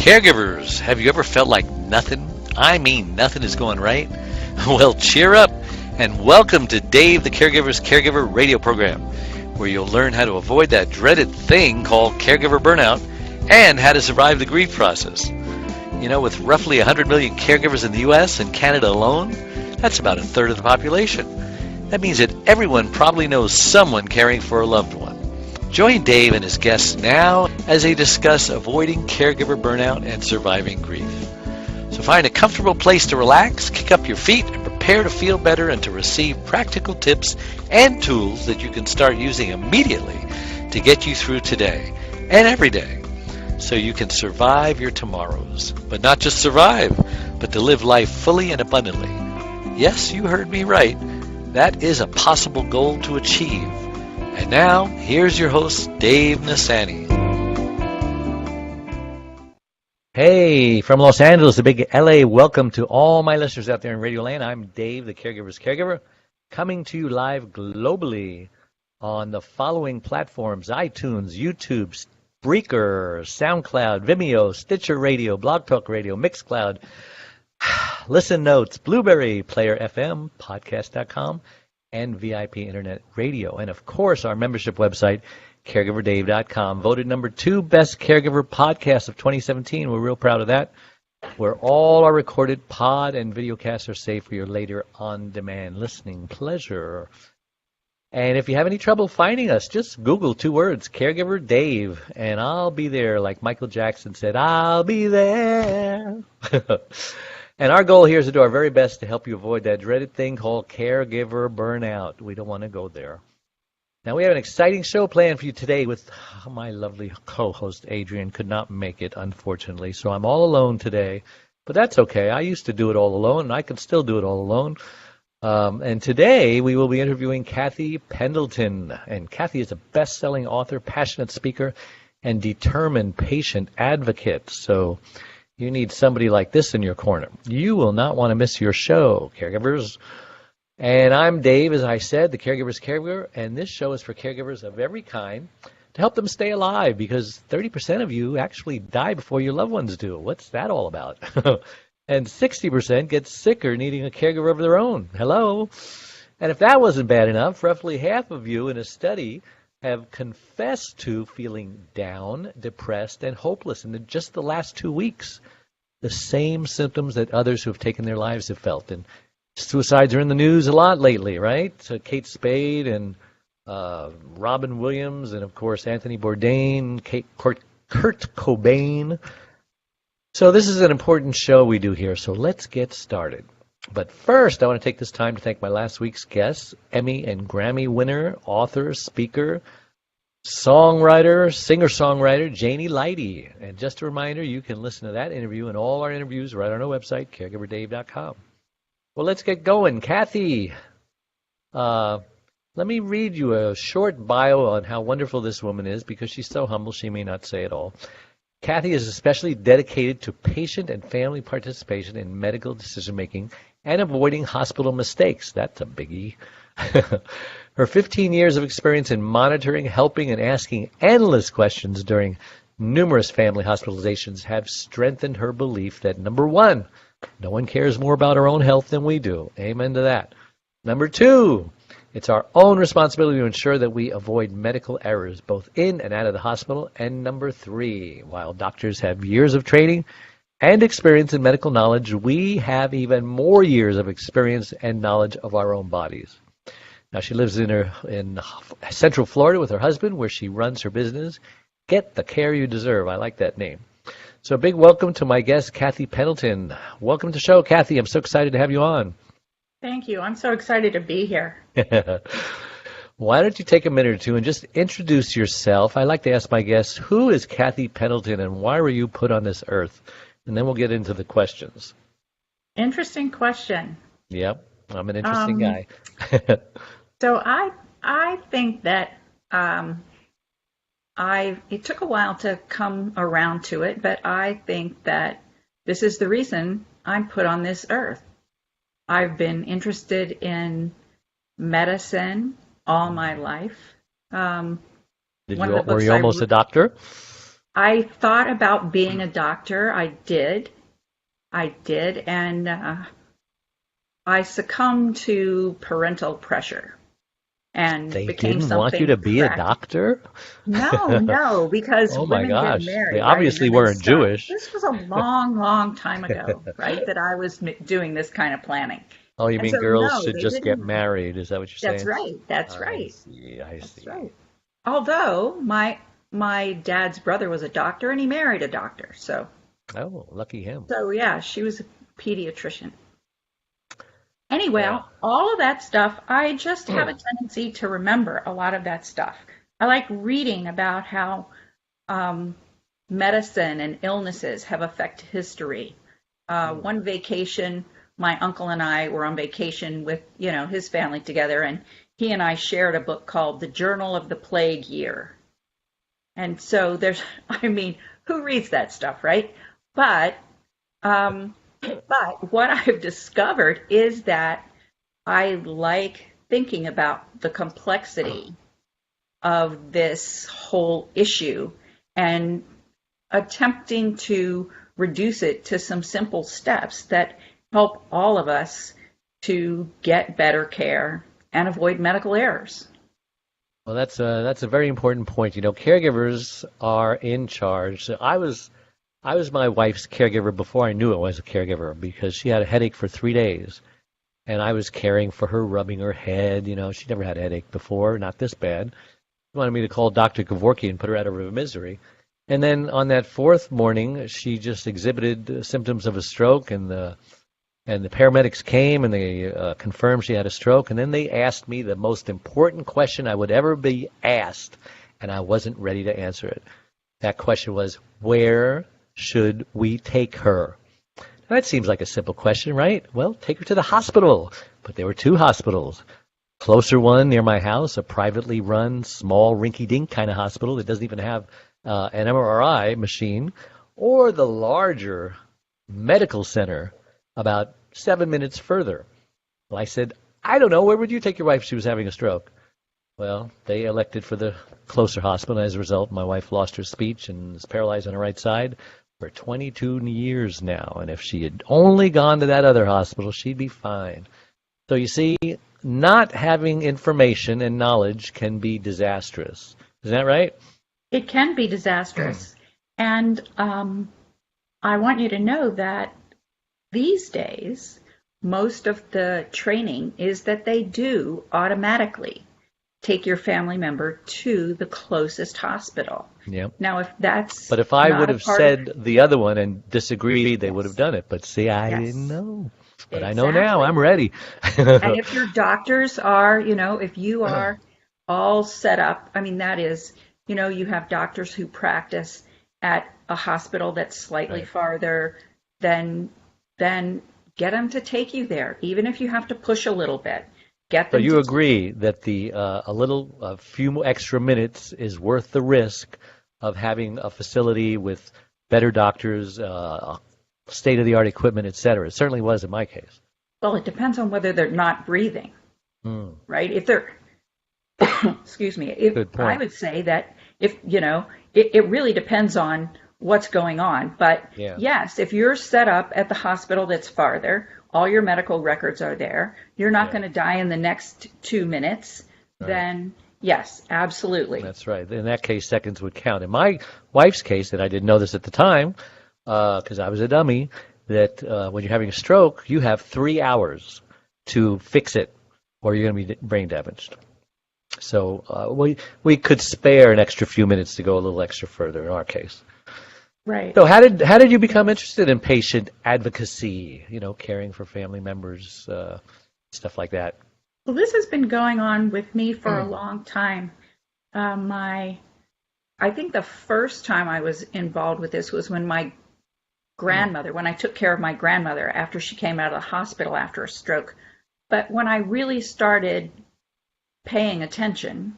Caregivers, have you ever felt like nothing, I mean nothing, is going right? Well, cheer up and welcome to Dave the Caregiver's Caregiver radio program, where you'll learn how to avoid that dreaded thing called caregiver burnout and how to survive the grief process. You know, with roughly 100 million caregivers in the U.S. and Canada alone, that's about a third of the population. That means that everyone probably knows someone caring for a loved one. Join Dave and his guests now as they discuss avoiding caregiver burnout and surviving grief. So find a comfortable place to relax, kick up your feet, and prepare to feel better and to receive practical tips and tools that you can start using immediately to get you through today and every day so you can survive your tomorrows. But not just survive, but to live life fully and abundantly. Yes, you heard me right. That is a possible goal to achieve. And now, here's your host, Dave Nassani. Hey, from Los Angeles, the big LA, welcome to all my listeners out there in Radio Land. I'm Dave, the Caregiver's Caregiver, coming to you live globally on the following platforms: iTunes, YouTube, Spreaker, SoundCloud, Vimeo, Stitcher Radio, Blog Talk Radio, Mixcloud, Listen Notes, Blueberry, Player FM, Podcast.com, and VIP Internet Radio. And, of course, our membership website, CaregiverDave.com, voted number 2 best caregiver podcast of 2017. We're real proud of that, where all our recorded pod and videocasts are safe for your later on-demand listening pleasure. And if you have any trouble finding us, just Google 2 words, Caregiver Dave, and I'll be there. Like Michael Jackson said, I'll be there. And our goal here is to do our very best to help you avoid that dreaded thing called caregiver burnout. We don't want to go there. Now, we have an exciting show planned for you today with my lovely co-host, Adrian. Could not make it, unfortunately, so I'm all alone today. But that's okay. I used to do it all alone, and I can still do it all alone. And today, we will be interviewing Kathy Pendleton. And Kathy is a best-selling author, passionate speaker, and determined patient advocate. So you need somebody like this in your corner. You will not want to miss your show, caregivers. And I'm Dave, as I said, the Caregiver's Caregiver, and this show is for caregivers of every kind to help them stay alive, because 30% of you actually die before your loved ones do. What's that all about? And 60% get sicker needing a caregiver of their own. Hello? And if that wasn't bad enough, roughly half of you in a study have confessed to feeling down, depressed, and hopeless in just the last 2 weeks. The same symptoms that others who have taken their lives have felt. And suicides are in the news a lot lately, right? So Kate Spade and Robin Williams, and, of course, Anthony Bourdain, Kurt Cobain. So this is an important show we do here, so let's get started. But first, I want to take this time to thank my last week's guests, Emmy and Grammy winner, author, speaker, songwriter, singer-songwriter, Janie Lighty. And just a reminder, you can listen to that interview and all our interviews right on our website, CaregiverDave.com. Well, let's get going. Kathy, let me read you a short bio on how wonderful this woman is, because she's so humble she may not say it all. Kathy is especially dedicated to patient and family participation in medical decision-making and avoiding hospital mistakes. That's a biggie. Her 15 years of experience in monitoring, helping, and asking endless questions during numerous family hospitalizations have strengthened her belief that, number 1, no one cares more about our own health than we do. Amen to that. Number 2, it's our own responsibility to ensure that we avoid medical errors both in and out of the hospital. And number 3, while doctors have years of training and experience in medical knowledge, we have even more years of experience and knowledge of our own bodies. Now, she lives in Central Florida with her husband, where she runs her business, Get the Care You Deserve. I like that name. So a big welcome to my guest, Kathy Pendleton. Welcome to the show, Kathy. I'm so excited to have you on. Thank you. I'm so excited to be here. Why don't you take a minute or two and just introduce yourself? I like to ask my guests, who is Kathy Pendleton and why were you put on this earth? And then we'll get into the questions. Interesting question. Yep, I'm an interesting guy. So I think that it took a while to come around to it, but I think that this is the reason I'm put on this earth. I've been interested in medicine all my life. Were you almost a doctor? I thought about being a doctor. I did, and I succumbed to parental pressure and They became didn't want you to something be a practical. doctor? No, no, because Oh my women get gosh. They married, right? And obviously then they weren't start. Jewish. This was a long, long time ago, right? That I was doing this kind of planning. Oh, you And mean so, girls no, should they just get didn't. married? Is that what you're That's saying? right. That's I right. see. I That's see. right. Although my dad's brother was a doctor and he married a doctor. Oh, lucky him. So yeah, she was a pediatrician. Anyway, Yeah. all of that stuff, I just have a tendency to remember a lot of that stuff. I like reading about how um, medicine and illnesses have affected history. One vacation, my uncle and I were on vacation with, his family together, and he and I shared a book called The Journal of the Plague Year. And so there's, I mean, who reads that stuff, right? But but what I've discovered is that I like thinking about the complexity of this whole issue and attempting to reduce it to some simple steps that help all of us to get better care and avoid medical errors. Well, that's a very important point. Caregivers are in charge. So I was my wife's caregiver before I knew it was a caregiver because she had a headache for 3 days, and I was caring for her, rubbing her head. She never had a headache before, not this bad. She wanted me to call Dr. Kevorkian and put her out of her misery. And then on that fourth morning, she just exhibited symptoms of a stroke, and the paramedics came and they confirmed she had a stroke. And then they asked me the most important question I would ever be asked, and I wasn't ready to answer it. That question was, where should we take her? Now, that seems like a simple question, right? Well, take her to the hospital. But there were two hospitals. Closer one near my house, a privately run, small, rinky-dink kind of hospital that doesn't even have an MRI machine, or the larger medical center about 7 minutes further. Well, I said, I don't know. Where would you take your wife if she was having a stroke? Well, they elected for the closer hospital. As a result, my wife lost her speech and is paralyzed on her right side for 22 years now. And if she had only gone to that other hospital, she'd be fine. So you see, not having information and knowledge can be disastrous. Isn't that right? It can be disastrous. And I want you to know that these days, most of the training is that they do automatically take your family member to the closest hospital. Yeah. Now, if that's But if I not would a have part of, said the other one and disagreed, they would have yes, done it. But see, I didn't yes, know. But I know now. exactly. I'm ready. And if your doctors are, if you are all set up, I mean, that is, you have doctors who practice at a hospital that's slightly Right. farther, then get them to take you there, even if you have to push a little bit. Get So them to you take you. agree that a few extra minutes is worth the risk of having a facility with better doctors, state-of-the-art equipment, et cetera. It certainly was in my case. Well, it depends on whether they're not breathing, Hmm. right? If they're, excuse me, if Good I point. would say that if, it really depends on what's going on. But Yeah. yes, if you're set up at the hospital that's farther, all your medical records are there, you're not Yeah. going to die in the next 2 minutes, Right. then yes, absolutely. That's right. In that case, seconds would count. In my wife's case, and I didn't know this at the time, because I was a dummy, that when you're having a stroke, you have 3 hours to fix it, or you're going to be brain damaged. So we could spare an extra few minutes to go a little extra further in our case. Right. So how did you become interested in patient advocacy? Caring for family members, stuff like that. Well, this has been going on with me for a long time. My I think the first time I was involved with this was when when I took care of my grandmother after she came out of the hospital after a stroke. But when I really started paying attention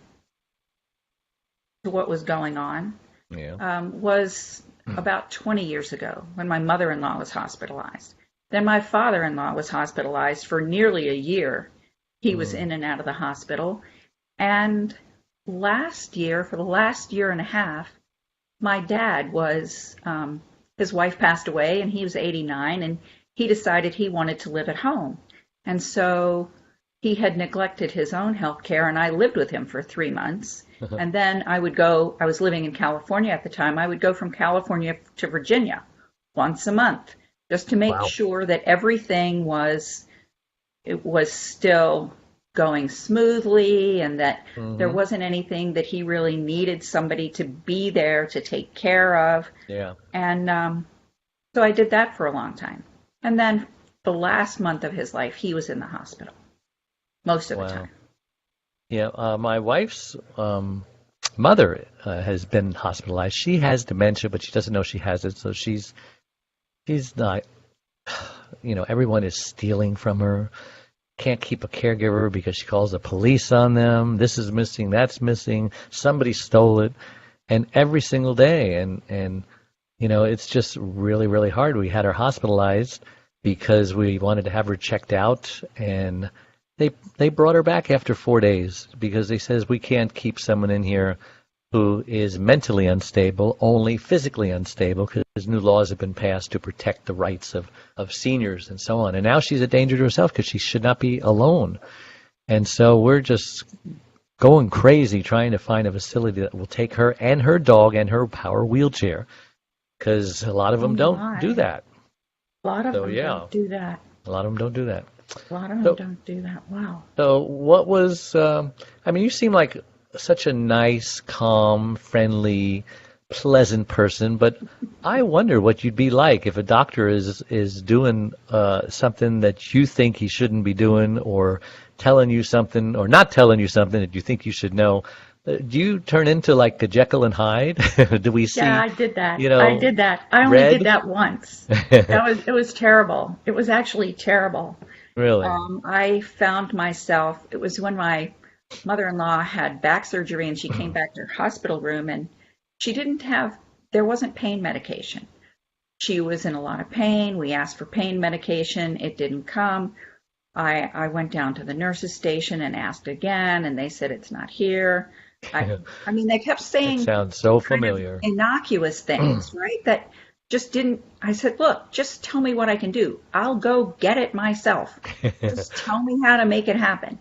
to what was going on Yeah. was about 20 years ago when my mother-in-law was hospitalized. Then my father-in-law was hospitalized for nearly a year. He was in and out of the hospital. And last year, for the last year and a half, my dad was, his wife passed away and he was 89 and he decided he wanted to live at home. And so he had neglected his own health care and I lived with him for 3 months. And then I was living in California at the time. I would go from California to Virginia once a month just to make Wow. sure that it was still going smoothly and that there Hmm. wasn't anything that he really needed somebody to be there to take care of. Yeah. And so I did that for a long time. And then the last month of his life, he was in the hospital most of the Wow. time. Yeah. My wife's mother has been hospitalized. She has dementia, but she doesn't know she has it. So she's not. Everyone is stealing from her. Can't keep a caregiver because she calls the police on them. This is missing. That's missing. Somebody stole it. And every single day. And it's just really, really hard. We had her hospitalized because we wanted to have her checked out, and they brought her back after 4 days because they says we can't keep someone in here who is mentally unstable, only physically unstable, because new laws have been passed to protect the rights of seniors and so on. And now she's a danger to herself because she should not be alone. And so we're just going crazy trying to find a facility that will take her and her dog and her power wheelchair, because a lot of Oh them don't do my. that. A lot of So them yeah, don't do that. a lot of them don't do that. A lot of them So don't do that. Wow. so what was? I mean, you seem like such a nice, calm, friendly, pleasant person, but I wonder what you'd be like if a doctor is doing something that you think he shouldn't be doing, or telling you something, or not telling you something that you think you should know. Do you turn into like a Jekyll and Hyde? Do we Yeah, see, I did that. you I know, did that. I only did red? that once. It was terrible. It was actually terrible. Really? I found myself, it was when my mother-in-law had back surgery and she came back to her hospital room and she didn't have, there wasn't pain medication. She was in a lot of pain. We asked for pain medication. It didn't come. I went down to the nurse's station and asked again, and they said it's not here. I, I mean, they kept It saying sounds so kind of familiar. innocuous things, right? That just didn't. I said, look, just tell me what I can do. I'll go get it myself. Just tell me how to make it happen.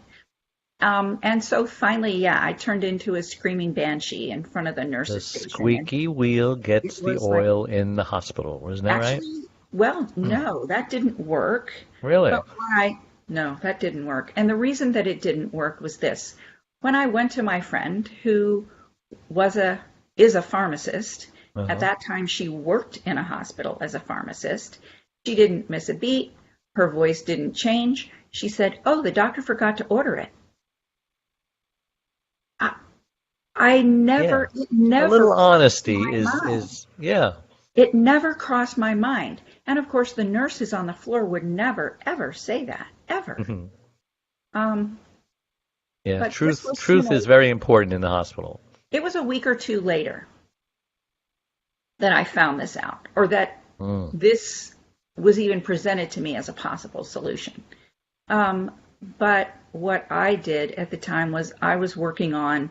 And so finally, yeah, I turned into a screaming banshee in front of the The nurse's station. And squeaky wheel it gets the was like, oil in the hospital. Isn't that right? actually, well, no, that didn't work. Really? But no, that didn't work. And the reason that it didn't work was this. When I went to my friend who was is a pharmacist, at Uh-huh. that time she worked in a hospital as a pharmacist. She didn't miss a beat. Her voice didn't change. She said, "Oh, the doctor forgot to order it." I, Yeah. it A never little crossed honesty my mind. is yeah. It never crossed my mind. And of course, the nurses on the floor would never, ever say that, ever. Um, Yeah. but this was, Truth is very important in the hospital. it was a week or two later that I found this out, or that Mm. this was even presented to me as a possible solution. Um, but what I did at the time was I was working on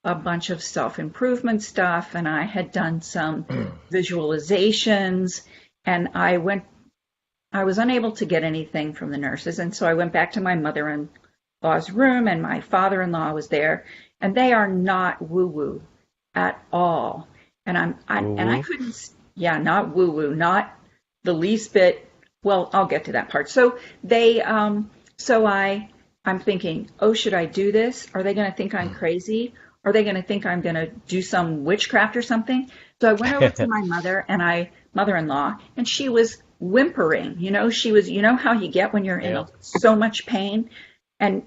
a bunch of self-improvement stuff, and I had done some visualizations, and I was unable to get anything from the nurses, and so I went back to my mother-in-law's room, and my father-in-law was there, and they are not woo-woo at all. And I Woo-woo. couldn't, yeah, not woo-woo, not the least bit. Well, I'll get to that part. So I'm thinking, oh, should I do this? Are they going to think I'm crazy? Are they going to think I'm going to do some witchcraft or something? So I went over to my mother-in-law, and she was whimpering. You know how you get when you're in Yeah. so much pain, and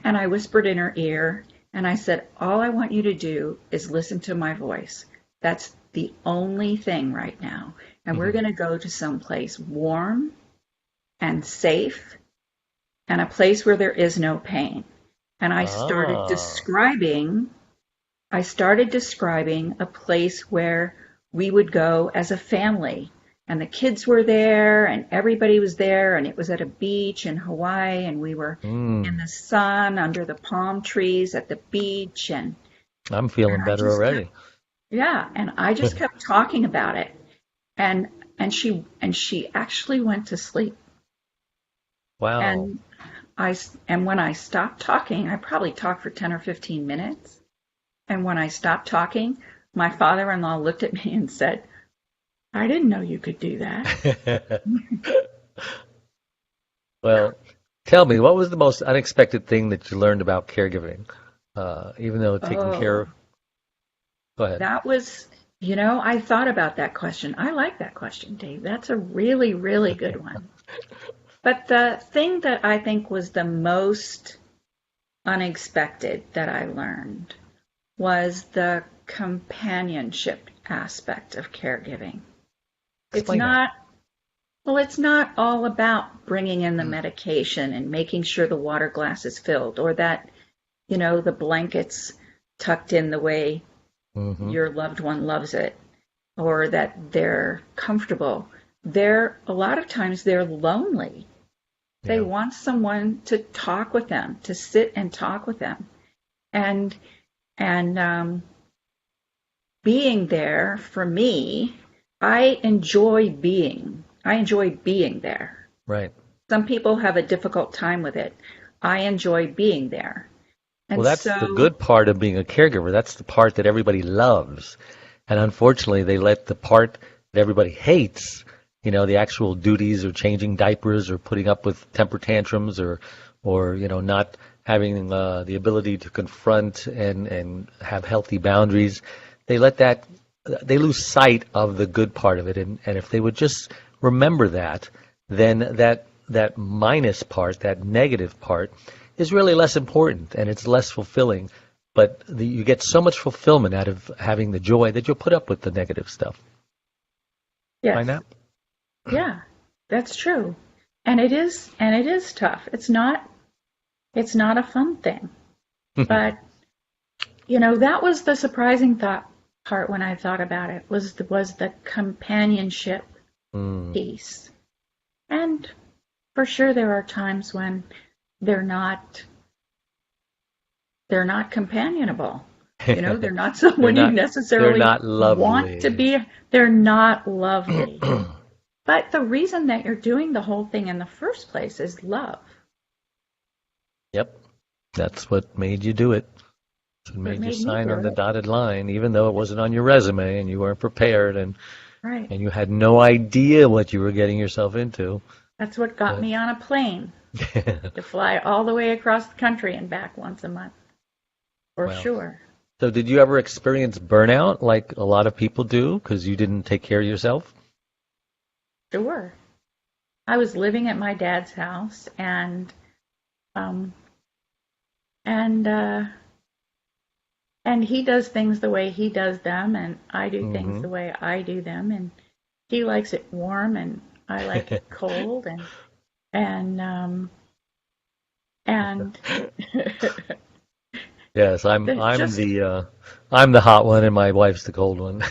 I whispered in her ear, and I said, all I want you to do is listen to my voice. That's the only thing right now. And we're Mhm. going to go to some place warm and safe and a place where there is no pain. And Ah. I started describing a place where we would go as a family. And the kids were there and everybody was there and it was at a beach in Hawaii and we were in Mm. the sun under the palm trees at the beach and I'm And feeling I better just kept, already. yeah, and I just kept talking about it. And she actually went to sleep. Wow. And and when I stopped talking, I probably talked for 10 or 15 minutes. And when I stopped talking, my father-in-law looked at me and said, I didn't know you could do that. Well, tell me, what was the most unexpected thing that you learned about caregiving? Even though taking care Oh, of, go ahead. that was, I thought about that question. I like that question, Dave. That's a really, really good one. But the thing that I think was the most unexpected that I learned was the companionship aspect of caregiving. It's Explain that. not, well, it's not all about bringing in the medication and making sure the water glass is filled or that, the blanket's tucked in the way Hmm. your loved one loves it or that they're comfortable. A lot of times they're lonely. They Yeah. want someone to talk with them, to sit and talk with them. And and being there for me, I enjoy being there. Right. Some people have a difficult time with it. I enjoy being there. Well, And that's the so, good part of being a caregiver. That's the part that everybody loves. And unfortunately, they let the part that everybody hates, the actual duties or changing diapers or putting up with temper tantrums or not having the ability to confront and have healthy boundaries. They let that, they lose sight of the good part of it. And if they would just remember that, then that minus part, that negative part, is really less important and it's less fulfilling. But you get so much fulfillment out of having the joy that you'll put up with the negative stuff. Find yes, that? yeah, that's true. And it is tough. It's not a fun thing. But, that was the surprising thought part when I thought about it was the companionship Mm, piece. And for sure there are times when they're not they're not companionable. They're not they're someone you not they're necessarily not want to lovely. be. They're not lovely. But the reason that you're doing the whole thing in the first place is love. Yep, that's what made you do it. It What made you made me sign do on the it. dotted line, even though it wasn't on your resume and you weren't prepared Right. and you had no idea what you were getting yourself into. That's what got But me on a plane to fly all the way across the country and back once a month, for well, sure. so did you ever experience burnout like a lot of people do because you didn't take care of yourself? Sure. I was living at my dad's house um and uh and he does things the way he does them and I do things Hmm. the way I do them and he likes it warm and I like it cold and and Yes, I'm there's I'm just the I'm the hot one and my wife's the cold one.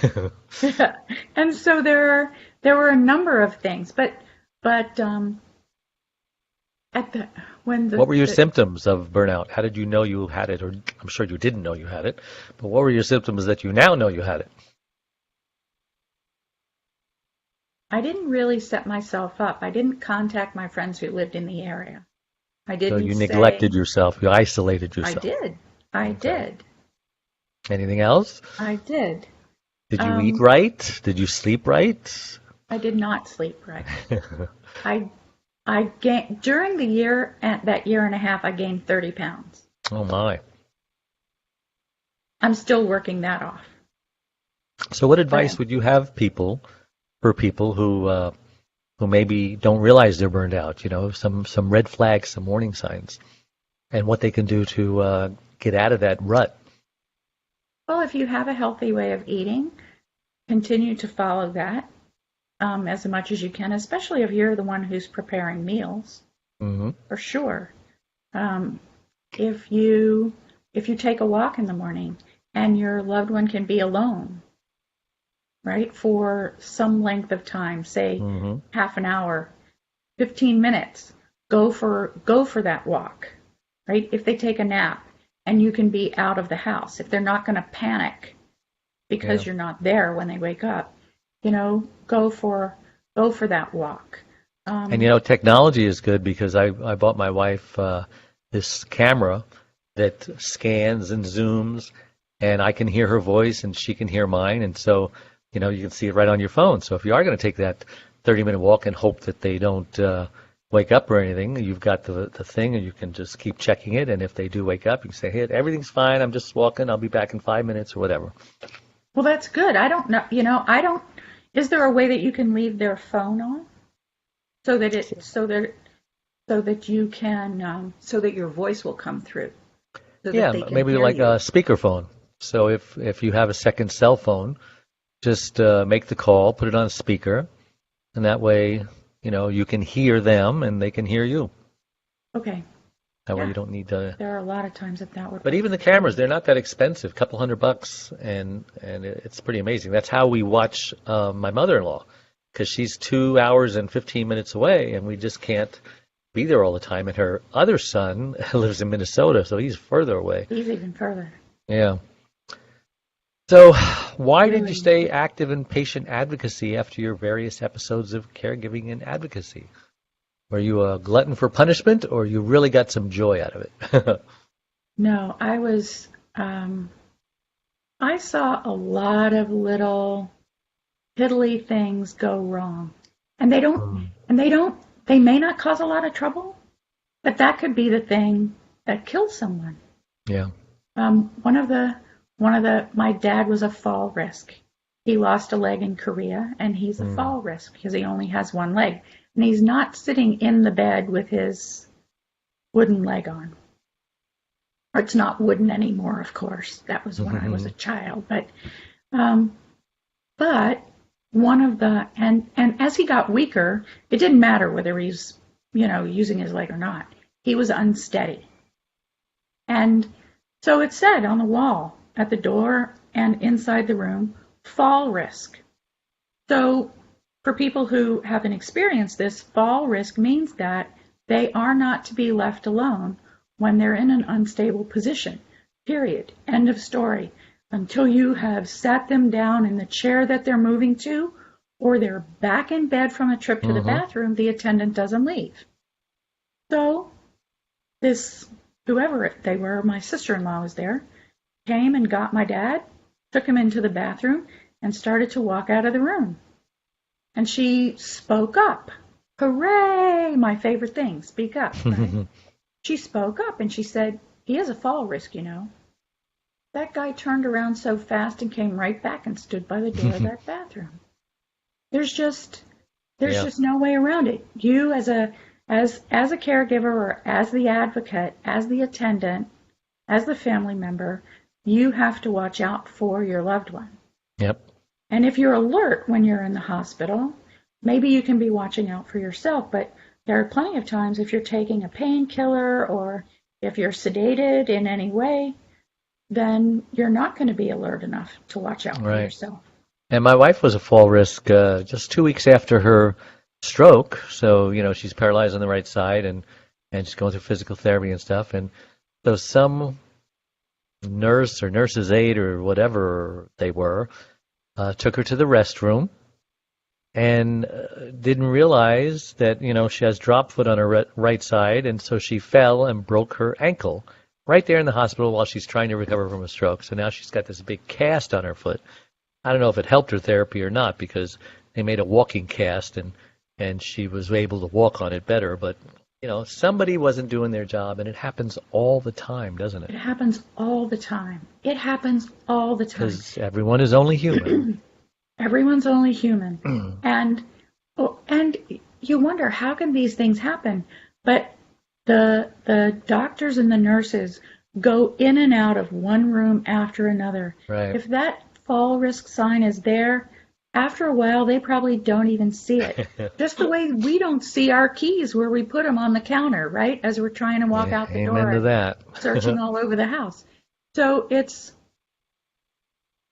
yeah. And so there were a number of things, but at the when What were your the symptoms of burnout? How did you know you had it? Or I'm sure you didn't know you had it, but what were your symptoms that you now know you had it? I didn't really set myself up. I didn't contact my friends who lived in the area. I So didn't you say neglected yourself, you isolated I yourself. did. I Okay. did. Anything else? I did. Did you eat Um, right? Did you sleep right? I did not sleep right. I I gained during the year at that year and a half. I gained 30 pounds. Oh my. I'm still working that off. So what But advice would you have for people who maybe don't realize they're burned out, some red flags, some warning signs, and what they can do to get out of that rut? well, if you have a healthy way of eating, continue to follow that as much as you can, especially if you're the one who's preparing meals, Hmm. for sure. Um, if you take a walk in the morning and your loved one can be alone, right, for some length of time, say Hmm. half an hour, 15 minutes, go for that walk, right? If they take a nap, and you can be out of the house. If they're not going to panic because Yeah. you're not there when they wake up, go for that walk. And Um, technology is good because I bought my wife this camera that scans and zooms, and I can hear her voice and she can hear mine, and so you can see it right on your phone. So if you are going to take that 30-minute walk and hope that they don't wake up or anything, you've got the thing, and you can just keep checking it. And if they do wake up, you can say, "Hey, everything's fine. I'm just walking. I'll be back in 5 minutes," or whatever. well, that's good. I don't know. I don't. Is there a way that you can leave their phone on so that you can so that your voice will come through so that Yeah, they can maybe hear like a you? speakerphone. So if you have a second cell phone, just make the call, put it on a speaker, and that way, you can hear them and they can hear you. Okay. That way Yeah. you don't need to. There are a lot of times that would But work even the for me. cameras, they're not that expensive, a couple $100, and it's pretty amazing. That's how we watch my mother-in-law, because she's 2 hours and 15 minutes away, and we just can't be there all the time. And her other son lives in Minnesota, so he's further away. He's even further. Yeah. So, why did you Really. stay active in patient advocacy after your various episodes of caregiving and advocacy? Were you a glutton for punishment, or you really got some joy out of it? No, I saw a lot of little piddly things go wrong. And Mm. they may not cause a lot of trouble, but that could be the thing that kills someone. Yeah. My dad was a fall risk. He lost a leg in Korea, and he's a Mm. fall risk because he only has one leg. And he's not sitting in the bed with his wooden leg on. It's not wooden anymore, of course. That was when I was a child. Um, but one of the and as he got weaker, it didn't matter whether he's using his leg or not. He was unsteady, and so it said on the wall at the door and inside the room, fall risk. So for people who haven't experienced this, fall risk means that they are not to be left alone when they're in an unstable position. Period. End of story. Until you have sat them down in the chair that they're moving to, or they're back in bed from a trip to the Mm-hmm. bathroom, the attendant doesn't leave. So this, whoever they were, my sister-in-law was there, came and got my dad, took him into the bathroom, and started to walk out of the room. And she spoke up. Hooray! My favorite thing, speak up, right? She spoke up and she said, he is a fall risk, That guy turned around so fast and came right back and stood by the door of that bathroom. There's just there's Yeah. just no way around it. You as a caregiver or as the advocate, as the attendant, as the family member, you have to watch out for your loved one. Yep. And if you're alert when you're in the hospital, maybe you can be watching out for yourself, but there are plenty of times if you're taking a painkiller or if you're sedated in any way, then you're not going to be alert enough to watch out for Right. yourself. And my wife was a fall risk just 2 weeks after her stroke. So, she's paralyzed on the right side, and she's going through physical therapy and stuff. And so some nurse or nurse's aide or whatever they were took her to the restroom and didn't realize that, she has drop foot on her right side. And so she fell and broke her ankle right there in the hospital while she's trying to recover from a stroke. So now she's got this big cast on her foot. I don't know if it helped her therapy or not, because they made a walking cast, and she was able to walk on it better. But somebody wasn't doing their job, and it happens all the time, doesn't It it? happens all the time. It happens all the time. Because everyone is only human. Everyone's only human. And you wonder, how can these things happen? But the doctors and the nurses go in and out of one room after another. Right. If that fall risk sign is there, after a while they probably don't even see it. Just the way we don't see our keys where we put them on the counter, right? As we're trying to walk out the Amen door to and that. searching all over the house. So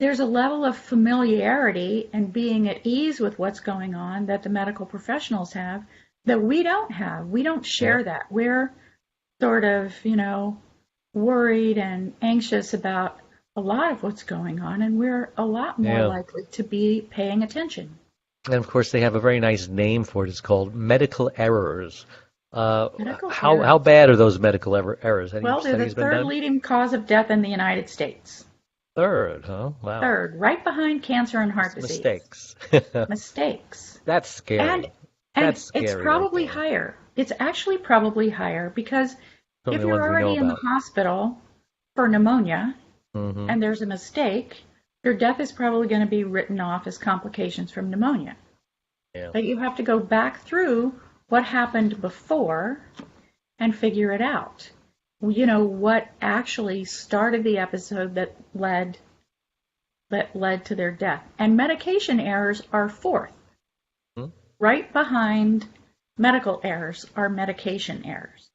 there's a level of familiarity and being at ease with what's going on that the medical professionals have that we don't have. We don't share Yep. that. We're sort of, worried and anxious about a lot of what's going on, and we're a lot more Yeah. likely to be paying attention. And of course, they have a very nice name for it. It's called medical errors. Medical How errors. bad are those medical errors? Any Well, they're the studies been third done? leading cause of death in the United States. Third, huh? Wow. Third, right behind cancer and heart disease. Mistakes. Mistakes. That's And scary. and That's it's scary right probably there. higher. It's actually probably higher because Some of if the you're ones we know already in the about. hospital for pneumonia Hmm. and there's a mistake, your death is probably going to be written off as complications from pneumonia. Yeah. But you have to go back through what happened before and figure it out. You know, what actually started the episode that led to their death. And medication errors are fourth. Hmm? Right behind medical errors are medication errors.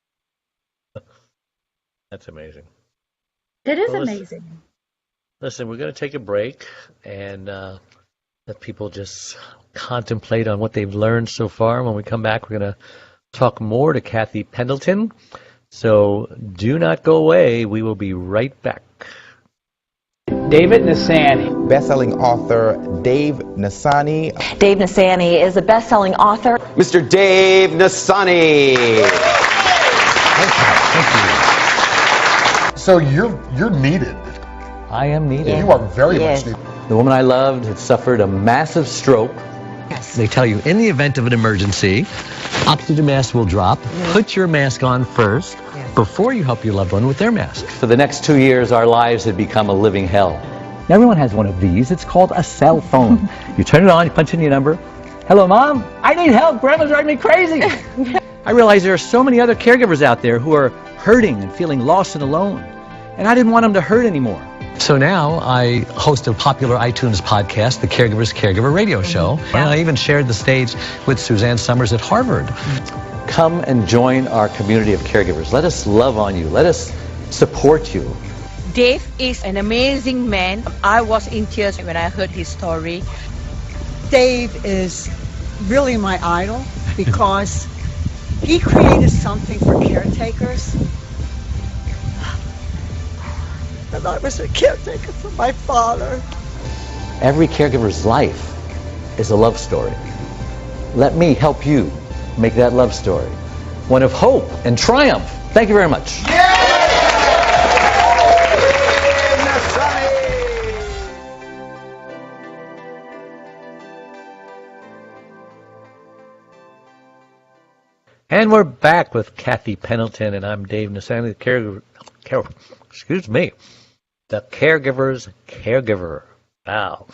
That's amazing. It is Well, amazing. listen, we're going to take a break and let people just contemplate on what they've learned so far. When we come back, we're going to talk more to Kathy Pendleton. So do not go away. We will be right back. David Nassani. Best-selling author Dave Nassani. Dave Nassani is a best-selling author. Mr. Dave Nassani. Thank you. So you're needed. I am needed. You are very Yes. much needed. The woman I loved had suffered a massive stroke. Yes. They tell you in the event of an emergency, oxygen mask will drop. Put your mask on first before you help your loved one with their mask. For the next 2 years, our lives had become a living hell. Now, everyone has one of these. It's called a cell phone. You turn it on, you punch in your number. Hello, Mom. I need help. Grandma's driving me crazy. I realize there are so many other caregivers out there who are hurting and feeling lost and alone. And I didn't want them to hurt anymore. So now I host a popular iTunes podcast, the Caregiver's Caregiver radio show. And I even shared the stage with Suzanne Summers at Harvard. Come and join our community of caregivers. Let us love on you. Let us support you. Dave is an amazing man. I was in tears when I heard his story. Dave is really my idol because he created something for caretakers. And I was a caretaker for my father. Every caregiver's life is a love story. Let me help you make that love story one of hope and triumph. Thank you very much. And we're back with Kathy Pendleton, and I'm Dave Nassani, the the caregiver's caregiver. Wow.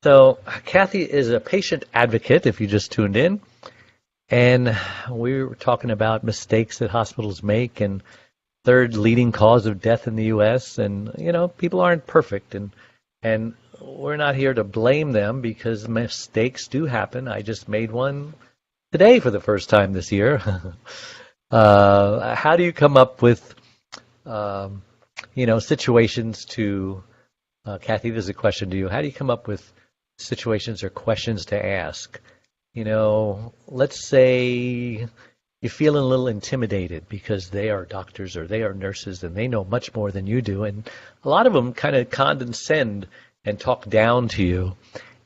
So Kathy is a patient advocate, if you just tuned in, and we were talking about mistakes that hospitals make and third leading cause of death in the U.S. And, you know, people aren't perfect, and we're not here to blame them because mistakes do happen. I just made one today for the first time this year. How do you come up with, situations to, Kathy, this is a question to you. How do you come up with situations or questions to ask? You know, let's say you're feeling a little intimidated because they are doctors or they are nurses and they know much more than you do. And a lot of them kind of condescend and talk down to you.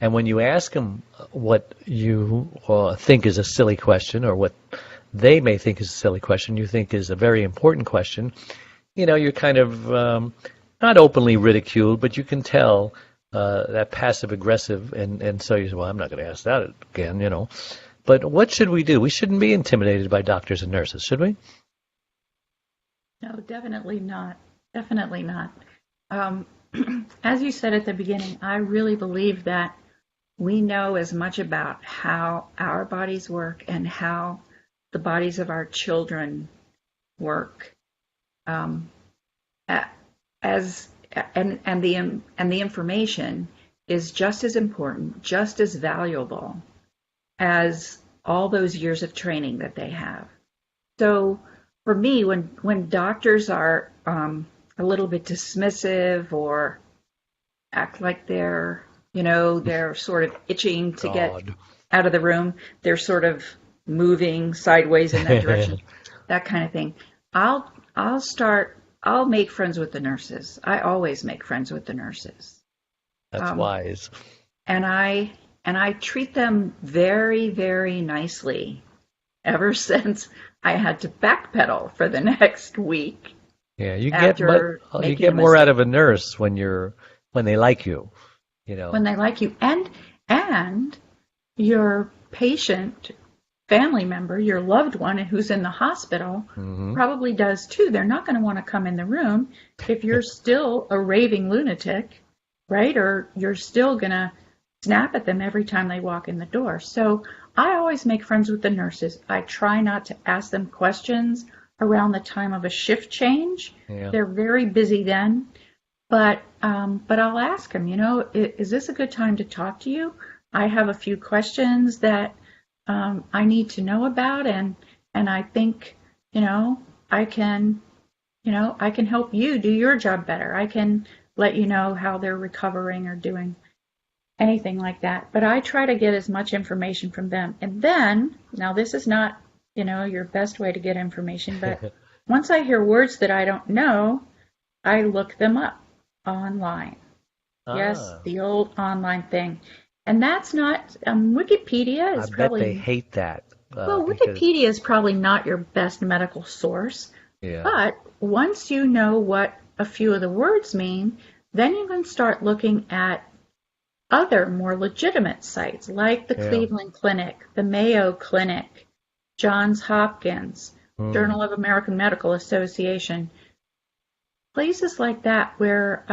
And when you ask them what you think is a silly question or what they may think is a silly question, you think is a very important question, you know, you're kind of not openly ridiculed, but you can tell that passive-aggressive, and so you say, well, I'm not going to ask that again, you know. But what should we do? We shouldn't be intimidated by doctors and nurses, should we? No, definitely not. Definitely not. As you said at the beginning, I really believe that we know as much about how our bodies work and how the bodies of our children work, and the information is just as important, just as valuable as all those years of training that they have. So for me, when doctors are a little bit dismissive or act like they're sort of itching to get out of the room, they're sort of moving sideways in that direction, that kind of thing, I'll start I'll make friends with the nurses. I always make friends with the nurses. That's wise. And I treat them very, very nicely ever since I had to backpedal for the next week. Yeah, you after get more out of a nurse when they like you, When they like you, and your patient, family member, your loved one who's in the hospital probably does too. They're not going to want to come in the room if you're still a raving lunatic, right? Or you're still going to snap at them every time they walk in the door. So I always make friends with the nurses. I try not to ask them questions around the time of a shift change. Yeah. They're very busy then. But I'll ask them, is this a good time to talk to you? I have a few questions that I need to know about, and I think, I can help you do your job better. I can let you know how they're recovering or doing anything like that. But I try to get as much information from them. And then, now this is not, your best way to get information, but once I hear words that I don't know, I look them up online. Yes, the old online thing. And that's not, Wikipedia is probably... I bet they hate that. Well, Wikipedia is probably not your best medical source. Yeah. But once you know what a few of the words mean, then you can start looking at other more legitimate sites like the Cleveland Clinic, the Mayo Clinic, Johns Hopkins, Journal of American Medical Association, places like that where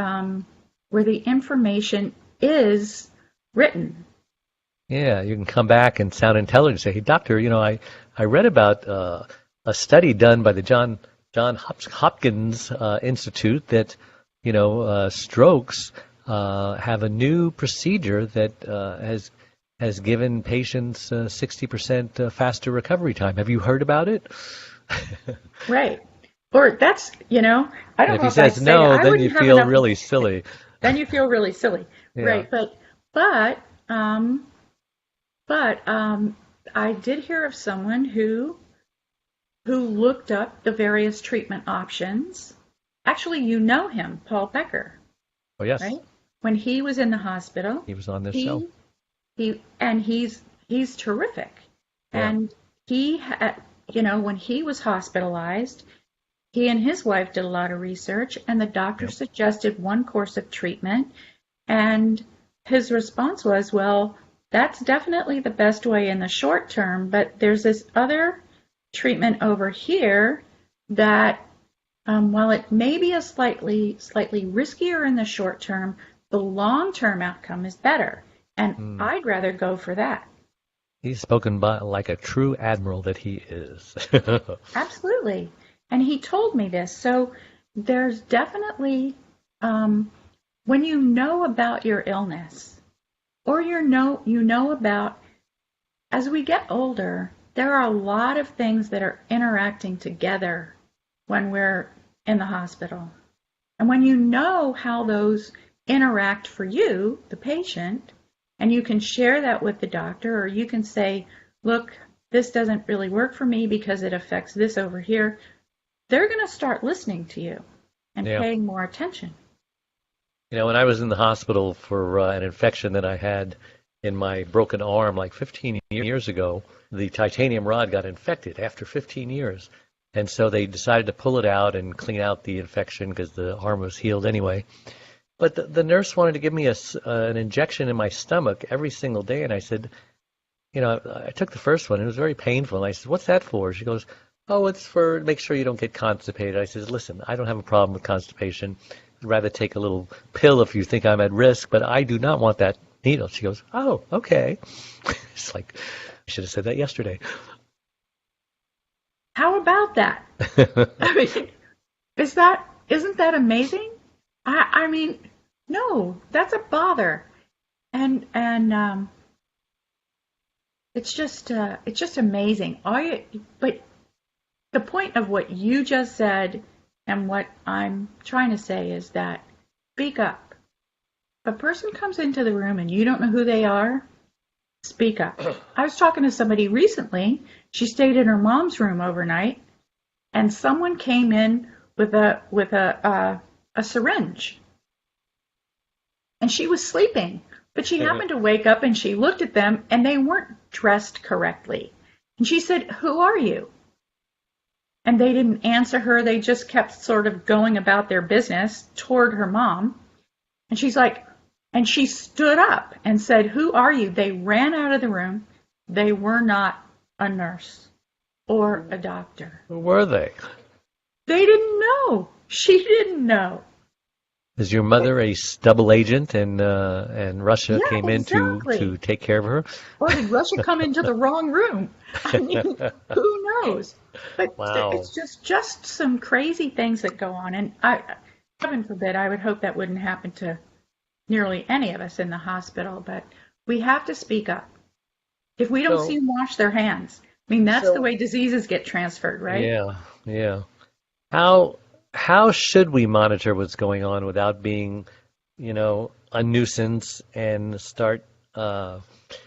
the information is written. Yeah, you can come back and sound intelligent and say, hey, doctor, I read about a study done by the John Hopkins Institute that, strokes have a new procedure that has given patients 60% faster recovery time. Have you heard about it? Right. Or that's, I don't know if he says no, then you feel really silly. Then you feel really silly. Yeah. Right. But I did hear of someone who looked up the various treatment options. Actually, him, Paul Becker. Oh, yes. Right? When he was in the hospital. He was on this show. He's terrific. Yeah. And he had, when he was hospitalized, he and his wife did a lot of research, and the doctor suggested one course of treatment, and his response was, well, that's definitely the best way in the short term, but there's this other treatment over here that, while it may be a slightly riskier in the short term, the long-term outcome is better, and I'd rather go for that. He's spoken by like a true admiral that he is. Absolutely. And he told me this. So there's definitely, when you know about your illness, or you know about, as we get older, there are a lot of things that are interacting together when we're in the hospital. And when you know how those interact for you, the patient, and you can share that with the doctor, or you can say, look, this doesn't really work for me because it affects this over here, they're going to start listening to you and paying more attention. When I was in the hospital for an infection that I had in my broken arm like 15 years ago, the titanium rod got infected after 15 years. And so they decided to pull it out and clean out the infection because the arm was healed anyway. But the nurse wanted to give me an injection in my stomach every single day. And I said, I took the first one. It was very painful. And I said, what's that for? She goes, oh, it's for make sure you don't get constipated. I said, listen, I don't have a problem with constipation. I'd rather take a little pill if you think I'm at risk, but I do not want that needle. She goes, oh, okay. It's like, I should have said that yesterday. How about that? I mean, isn't that amazing? I mean, no, that's a bother. And it's just amazing. But the point of what you just said and what I'm trying to say is that speak up. If a person comes into the room and you don't know who they are, speak up. I was talking to somebody recently. She stayed in her mom's room overnight, and someone came in with a syringe, and she was sleeping. But she happened to wake up and she looked at them, and they weren't dressed correctly. And she said, "Who are you?" And they didn't answer her. They just kept sort of going about their business toward her mom. And she's like, and she stood up and said, "Who are you?" They ran out of the room. They were not a nurse or a doctor. Who were they? They didn't know. She didn't know. Is your mother a double agent, and Russia Yeah, came in exactly. to take care of her? Or did Russia come into the wrong room? I mean, who knows? But Wow. it's just some crazy things that go on. And heaven forbid, I would hope that wouldn't happen to nearly any of us in the hospital. But we have to speak up. If we don't see them wash their hands, I mean, that's the way diseases get transferred, right? Yeah, yeah. How should we monitor what's going on without being, a nuisance and start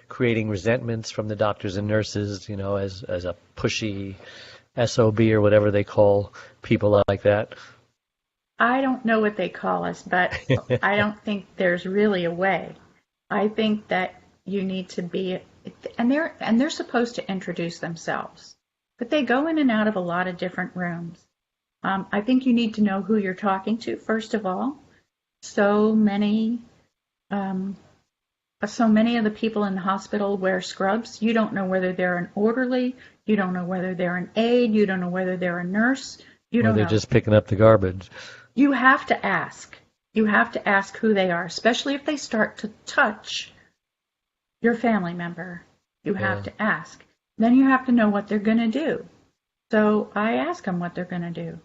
creating resentments from the doctors and nurses, as a pushy SOB or whatever they call people like that? I don't know what they call us, but I don't think there's really a way. I think that you need to be, and they're supposed to introduce themselves, but they go in and out of a lot of different rooms. I think you need to know who you're talking to, first of all. So many of the people in the hospital wear scrubs. You don't know whether they're an orderly. You don't know whether they're an aide. You don't know whether they're a nurse. You don't know. They're just picking up the garbage. You have to ask. You have to ask who they are, especially if they start to touch your family member. You have to ask. Then you have to know what they're going to do. So I ask them what they're going to do.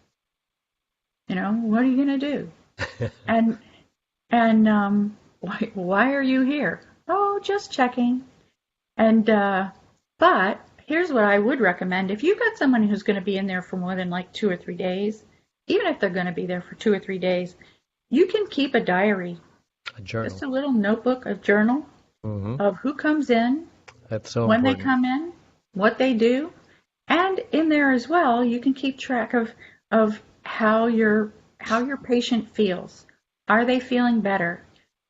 What are you going to do? and why are you here? Oh, just checking. And but here's what I would recommend. If you've got someone who's going to be in there for more than like 2 or 3 days, even if they're going to be there for 2 or 3 days, you can keep a diary. A journal. Just a little notebook, a journal of who comes in, That's so when important. they come in, what they do. And in there as well, you can keep track of how your patient feels. Are they feeling better?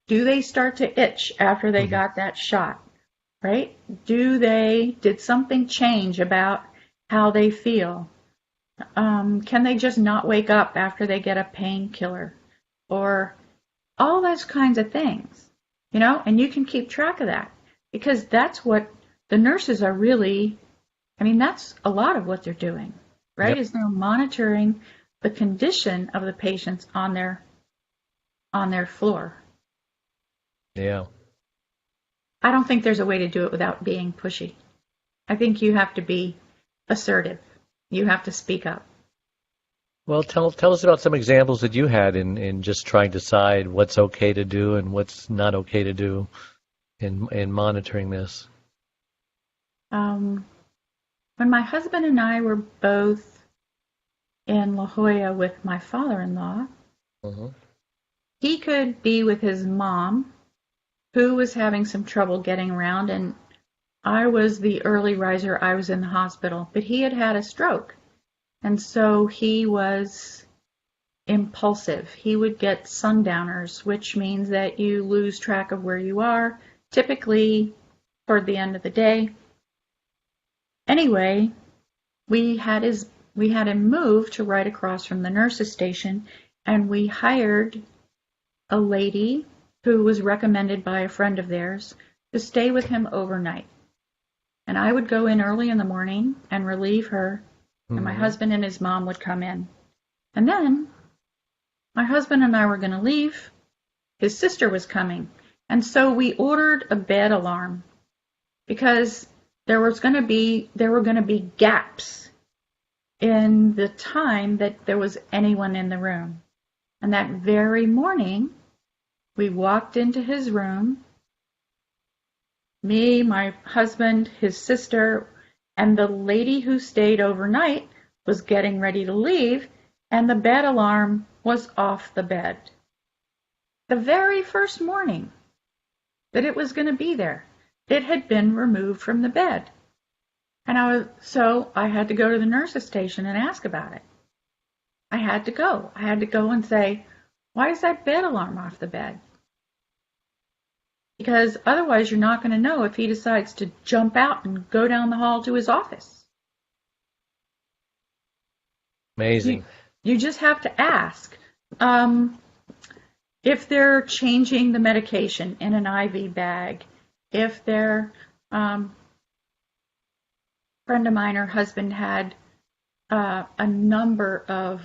Do they start to itch after they got that shot? Right? Did something change about how they feel? Can they just not wake up after they get a painkiller? Or all those kinds of things, and you can keep track of that, because that's what the nurses are really, that's a lot of what they're doing, right? Is they're monitoring the condition of the patients on their floor. Yeah. I don't think there's a way to do it without being pushy. I think you have to be assertive. You have to speak up. Well, tell us about some examples that you had in just trying to decide what's okay to do and what's not okay to do in monitoring this. When my husband and I were both in La Jolla with my father-in-law, he could be with his mom, who was having some trouble getting around, and I was the early riser. I was in the hospital, but he had had a stroke. And so he was impulsive. He would get sundowners, which means that you lose track of where you are, typically toward the end of the day. Anyway, we had him moved to right across from the nurse's station, and we hired a lady who was recommended by a friend of theirs to stay with him overnight. And I would go in early in the morning and relieve her, and my husband and his mom would come in. And then my husband and I were going to leave. His sister was coming. And so we ordered a bed alarm, because there were going to be gaps in the time that there was anyone in the room. And that very morning, we walked into his room, me, my husband, his sister, and the lady who stayed overnight was getting ready to leave, and the bed alarm was off the bed. The very first morning that it was going to be there, it had been removed from the bed. And so I had to go to the nurse's station and ask about it. I had to go. I had to go and say, why is that bed alarm off the bed? Because otherwise you're not going to know if he decides to jump out and go down the hall to his office. Amazing. You just have to ask. If they're changing the medication in an IV bag, if their friend of mine, her husband had a number of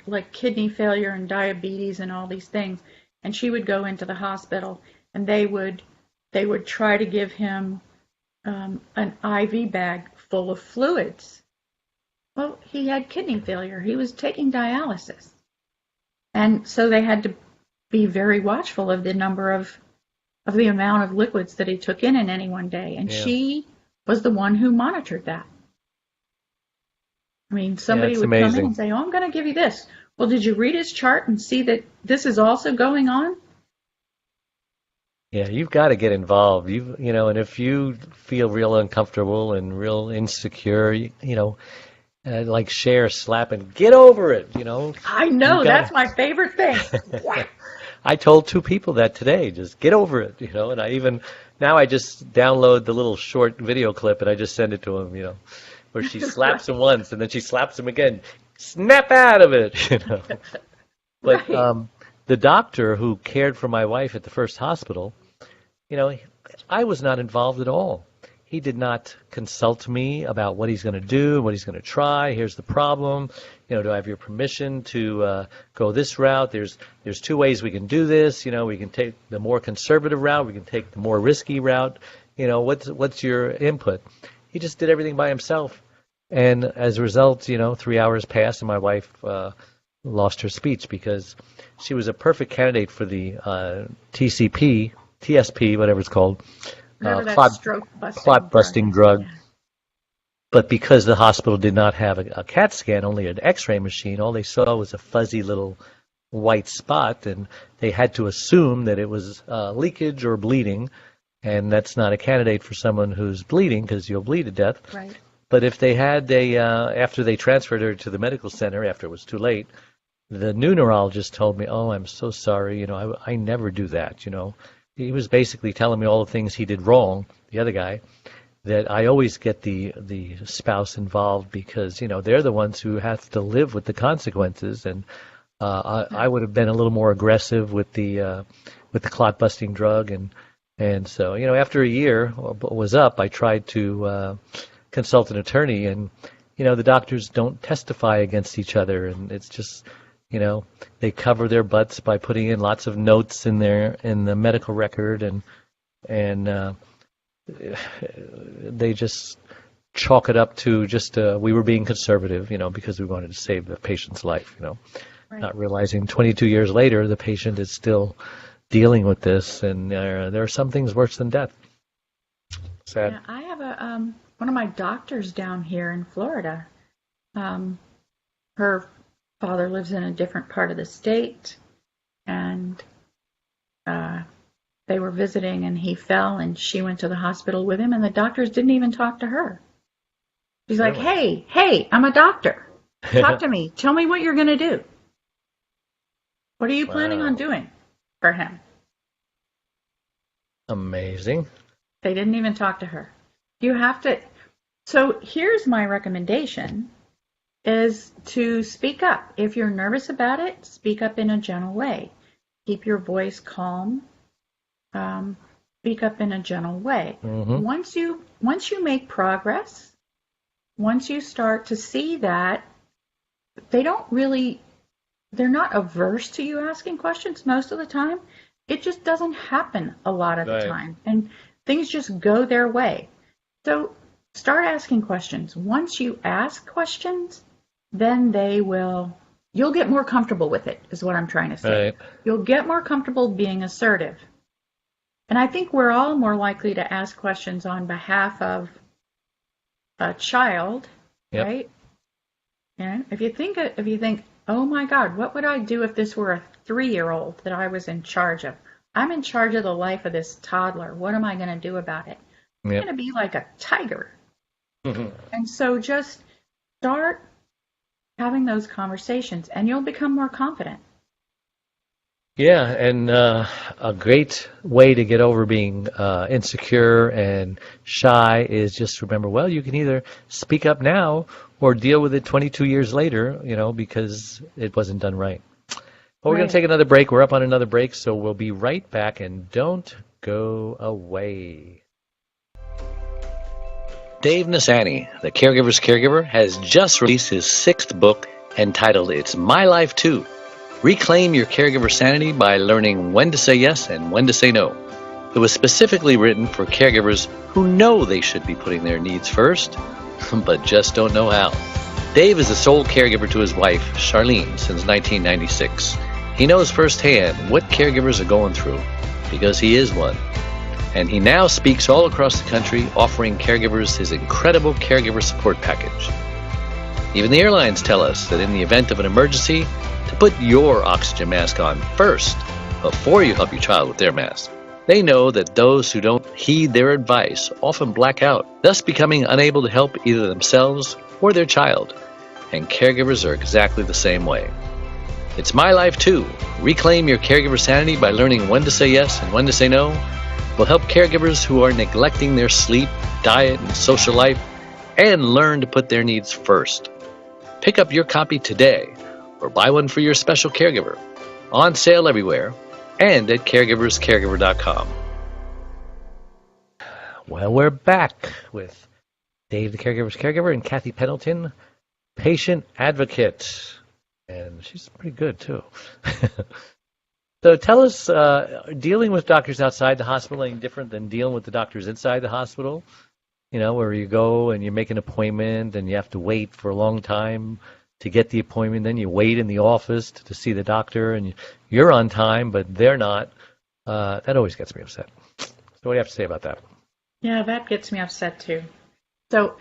like kidney failure and diabetes and all these things, and she would go into the hospital and they would try to give him an IV bag full of fluids. Well, he had kidney failure. He was taking dialysis. And so they had to be very watchful of the number of the amount of liquids that he took in any one day. And she was the one who monitored that. I mean, somebody would come in and say, oh, I'm going to give you this. Well, did you read his chart and see that this is also going on? Yeah, you've got to get involved. And if you feel real uncomfortable and real insecure, like Cher slapping, get over it, I know, that's my favorite thing. I told 2 people that today, just get over it, and now I just download the little short video clip and I just send it to them, where she slaps him once and then she slaps him again. Snap out of it, But right. The doctor who cared for my wife at the first hospital, I was not involved at all. He did not consult me about what he's going to do, what he's going to try. Here's the problem. Do I have your permission to go this route? There's 2 ways we can do this. We can take the more conservative route. We can take the more risky route. What's your input? He just did everything by himself. And as a result, 3 hours passed and my wife lost her speech because she was a perfect candidate for the TSP, whatever it's called. Clot-busting drug. Yeah. But because the hospital did not have a CAT scan, only an X-ray machine, all they saw was a fuzzy little white spot, and they had to assume that it was leakage or bleeding, and that's not a candidate for someone who's bleeding because you'll bleed to death. Right. But if they had after they transferred her to the medical center, after it was too late, the new neurologist told me, oh, I'm so sorry, I never do that, He was basically telling me all the things he did wrong, the other guy, that I always get the spouse involved because, they're the ones who have to live with the consequences. And I would have been a little more aggressive with the clot-busting drug. And so, after a year was up, I tried to consult an attorney. And, the doctors don't testify against each other. And it's just, they cover their butts by putting in lots of notes in the medical record. And they just chalk it up to just we were being conservative, because we wanted to save the patient's life, Right. Not realizing 22 years later the patient is still dealing with this, and there are some things worse than death. Sad. Yeah, I have one of my doctors down here in Florida. Her father lives in a different part of the state, and they were visiting and he fell and she went to the hospital with him and the doctors didn't even talk to her. She's like, hey, I'm a doctor. Talk to me. Tell me what you're going to do. What are you planning on doing for him? Amazing. They didn't even talk to her. You have to. So here's my recommendation is to speak up. If you're nervous about it, speak up in a gentle way. Keep your voice calm. Speak up in a gentle way. Mm-hmm. Once you make progress, once you start to see that they're not averse to you asking questions most of the time. It just doesn't happen a lot of the time. And things just go their way. So start asking questions. Once you ask questions, then you'll get more comfortable with it, is what I'm trying to say. Right. You'll get more comfortable being assertive. And I think we're all more likely to ask questions on behalf of a child, Yep. right? And if you think, oh my God, what would I do if this were a 3-year-old that I was in charge of? I'm in charge of the life of this toddler. What am I going to do about it? I'm going to be like a tiger. Mm-hmm. And so just start having those conversations, and you'll become more confident. Yeah, and a great way to get over being insecure and shy is just remember, well, you can either speak up now or deal with it 22 years later, because it wasn't done right. Well, we're going to take another break. We're up on another break, so we'll be right back, and don't go away. Dave Nassani, the Caregiver's Caregiver, has just released his 6th book entitled It's My Life Too. Reclaim your caregiver sanity by learning when to say yes and when to say no. It was specifically written for caregivers who know they should be putting their needs first, but just don't know how. Dave is the sole caregiver to his wife, Charlene, since 1996. He knows firsthand what caregivers are going through, because he is one. And he now speaks all across the country, offering caregivers his incredible caregiver support package. Even the airlines tell us that in the event of an emergency, to put your oxygen mask on first before you help your child with their mask. They know that those who don't heed their advice often black out, thus becoming unable to help either themselves or their child. And caregivers are exactly the same way. It's My Life Too. Reclaim your caregiver sanity by learning when to say yes and when to say no. Will help caregivers who are neglecting their sleep, diet, and social life, and learn to put their needs first. Pick up your copy today, or buy one for your special caregiver. On sale everywhere, and at caregiverscaregiver.com. Well, we're back with Dave, the Caregiver's Caregiver, and Kathy Pendleton, patient advocate. And she's pretty good, too. So tell us, dealing with doctors outside the hospital any different than dealing with the doctors inside the hospital? Where you go and you make an appointment and you have to wait for a long time to get the appointment, then you wait in the office to see the doctor, and you're on time, but they're not. That always gets me upset. So what do you have to say about that? Yeah, that gets me upset too. So,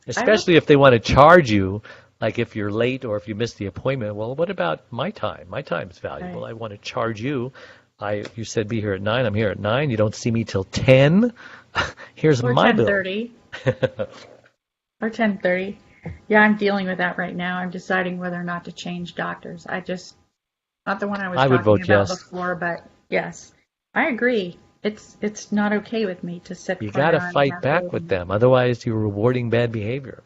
especially if they want to charge you, like if you're late or if you miss the appointment. Well, what about my time? My time is valuable. Right. I want to charge you. You said be here at 9. I'm here at 9. You don't see me till 10. Here's or my 10:30. Or 10:30. Yeah, I'm dealing with that right now. I'm deciding whether or not to change doctors. Not the one I was talking about before, but yes, I agree. It's not okay with me to sit. You got to fight back with them, otherwise you're rewarding bad behavior.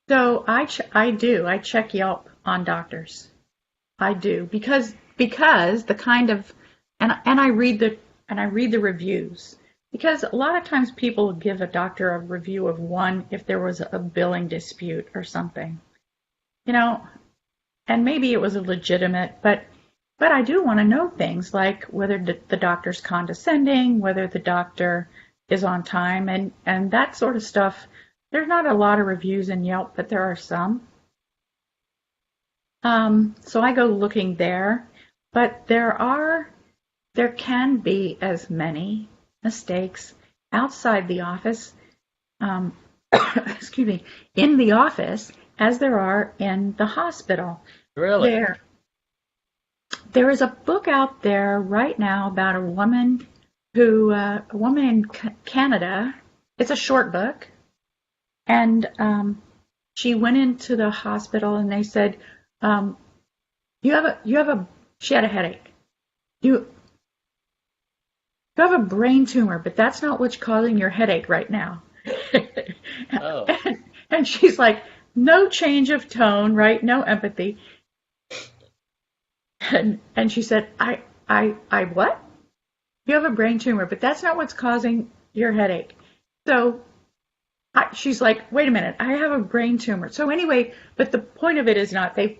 So I do. I check Yelp on doctors. I do because the kind of and I read the reviews. Because a lot of times people give a doctor a review of 1 if there was a billing dispute or something, and maybe it was a legitimate, but I do want to know things like whether the doctor's condescending, whether the doctor is on time, and that sort of stuff. There's not a lot of reviews in Yelp, but there are some. So I go looking there, but there can be as many mistakes outside the office, excuse me, in the office as there are in the hospital. Really? There is a book out there right now about a woman in Canada. It's a short book, and she went into the hospital and they said, she had a headache. You have a brain tumor, but that's not what's causing your headache right now. Oh. And she's like, no change of tone, right? No empathy. And she said, I what? You have a brain tumor, but that's not what's causing your headache. So she's like, wait a minute, I have a brain tumor. So anyway, but the point of it is not, they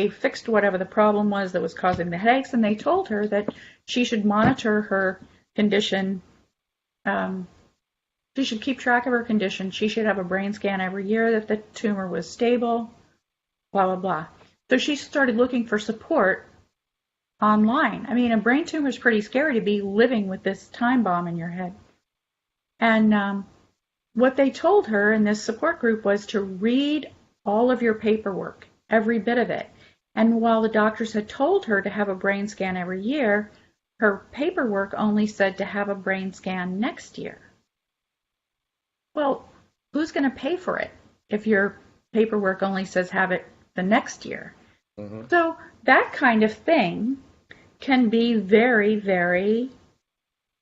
fixed whatever the problem was that was causing the headaches, and they told her that she should monitor her condition. She should keep track of her condition. She should have a brain scan every year that the tumor was stable, blah, blah, blah. So she started looking for support online. I mean, a brain tumor is pretty scary to be living with this time bomb in your head. And what they told her in this support group was to read all of your paperwork, every bit of it. And while the doctors had told her to have a brain scan every year, her paperwork only said to have a brain scan next year. Well, who's going to pay for it if you're paperwork only says have it the next year. Mm-hmm. So that kind of thing can be very, very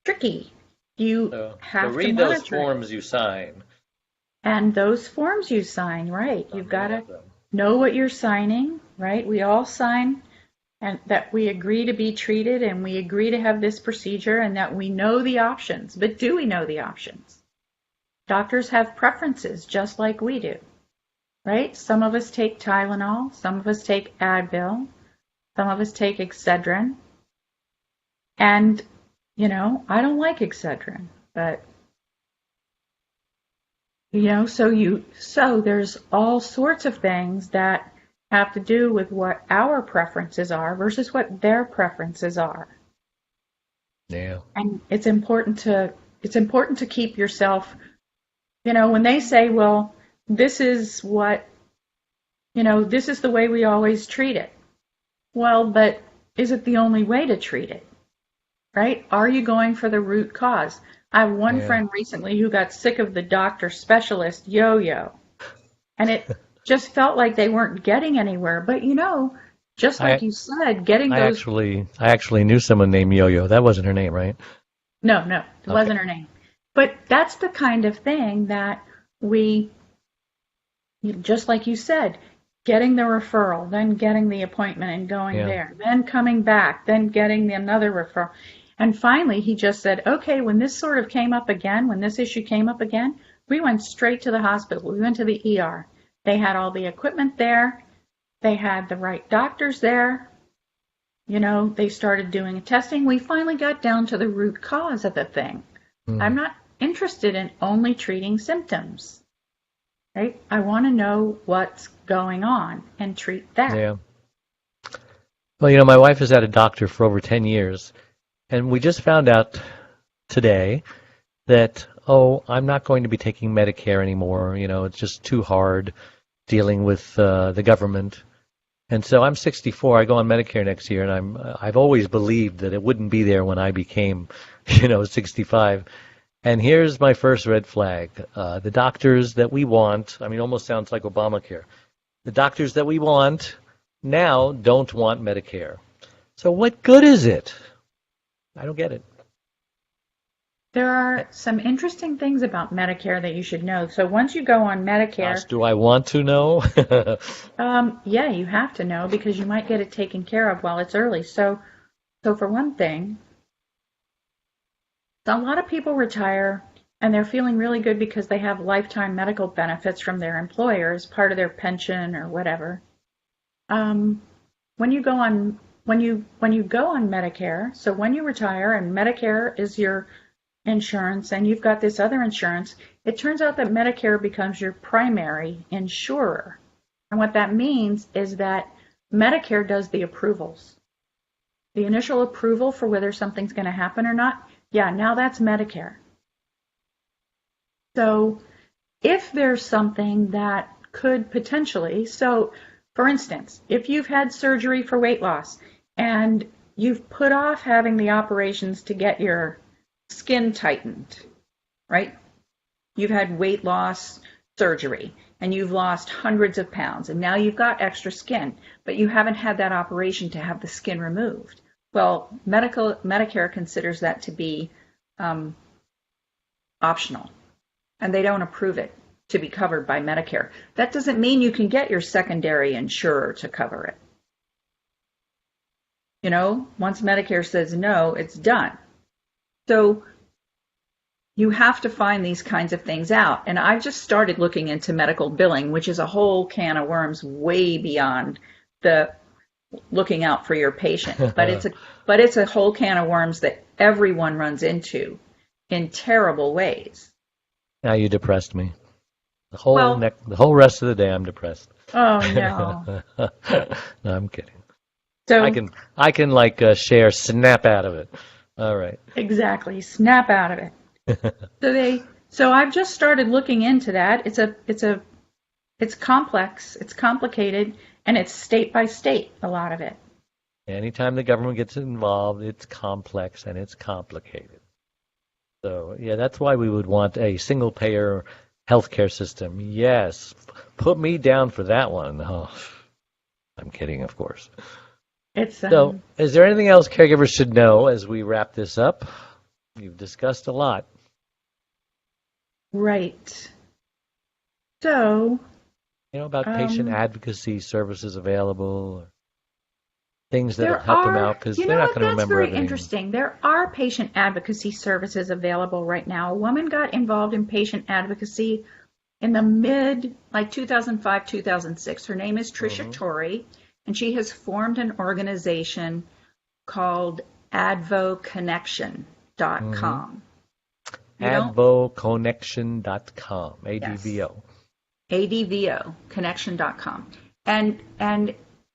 tricky. You So have to read monitor those it. forms you sign. And those forms you sign, right? You've got to Love them. know what you're signing, right? We all sign and that we agree to be treated and we agree to have this procedure and that we know the options. But do we know the options? Doctors have preferences just like we do, right? Some of us take Tylenol, some of us take Advil, some of us take Excedrin. And, I don't like Excedrin, but so there's all sorts of things that have to do with what our preferences are versus what their preferences are. Yeah. And it's important to keep yourself, when they say, well, this is this is the way we always treat it. Well, but is it the only way to treat it? Right? Are you going for the root cause? I have one friend recently who got sick of the doctor specialist yo-yo. And it just felt like they weren't getting anywhere. But just like you said, getting I those. actually knew someone named Yo-Yo. That wasn't her name, right? No, it wasn't her name. But that's the kind of thing that just like you said, getting the referral, then getting the appointment and going there, then coming back, then getting another referral. And finally, he just said, okay, when this sort of came up again, when this issue came up again, we went straight to the hospital. We went to the ER. They had all the equipment there. They had the right doctors there. They started doing testing. We finally got down to the root cause of the thing. I'm not interested in only treating symptoms, right? I want to know what's going on and treat that. Yeah. Well, my wife has had a doctor for over 10 years. And we just found out today that, I'm not going to be taking Medicare anymore. It's just too hard dealing with the government. And so I'm 64. I go on Medicare next year, and I've always believed that it wouldn't be there when I became, 65. And here's my first red flag. The doctors that we want, almost sounds like Obamacare. The doctors that we want now don't want Medicare. So what good is it? I don't get it. There are some interesting things about Medicare that you should know. So once you go on Medicare... Gosh, do I want to know? Yeah, you have to know because you might get it taken care of while it's early. So for one thing, a lot of people retire and they're feeling really good because they have lifetime medical benefits from their employer as part of their pension or whatever. When you go on Medicare, so when you retire and Medicare is your insurance and you've got this other insurance, it turns out that Medicare becomes your primary insurer. And what that means is that Medicare does the approvals. The initial approval for whether something's going to happen or not, now that's Medicare. So if there's something that could potentially, for instance, if you've had surgery for weight loss and you've put off having the operations to get your skin tightened, right? You've had weight loss surgery and you've lost hundreds of pounds and now you've got extra skin, but you haven't had that operation to have the skin removed. Well, Medicare considers that to be optional and they don't approve it to be covered by Medicare. That doesn't mean you can get your secondary insurer to cover it. Once Medicare says no, it's done. So you have to find these kinds of things out. And I just started looking into medical billing, which is a whole can of worms way beyond the looking out for your patient. But it's a whole can of worms that everyone runs into in terrible ways. Now you depressed me. The whole rest of the day I'm depressed. Oh no. No, I'm kidding. So I can share, snap out of it. All right. Exactly. Snap out of it. So I've just started looking into that. It's complex, it's complicated, and it's state by state, a lot of it. Anytime the government gets involved, it's complex and it's complicated. So, that's why we would want a single payer healthcare system. Yes. Put me down for that one. Oh, I'm kidding, of course. It's So, is there anything else caregivers should know as we wrap this up? You've discussed a lot. right. So, About patient advocacy services available, or things that will help them out, because they're not going to remember everything. That's very interesting. There are patient advocacy services available right now. A woman got involved in patient advocacy in the like 2005, 2006. Her name is Tricia Torrey, and she has formed an organization called advocate..com. advoconnection.com, ADVO. ADVO, connection.com. And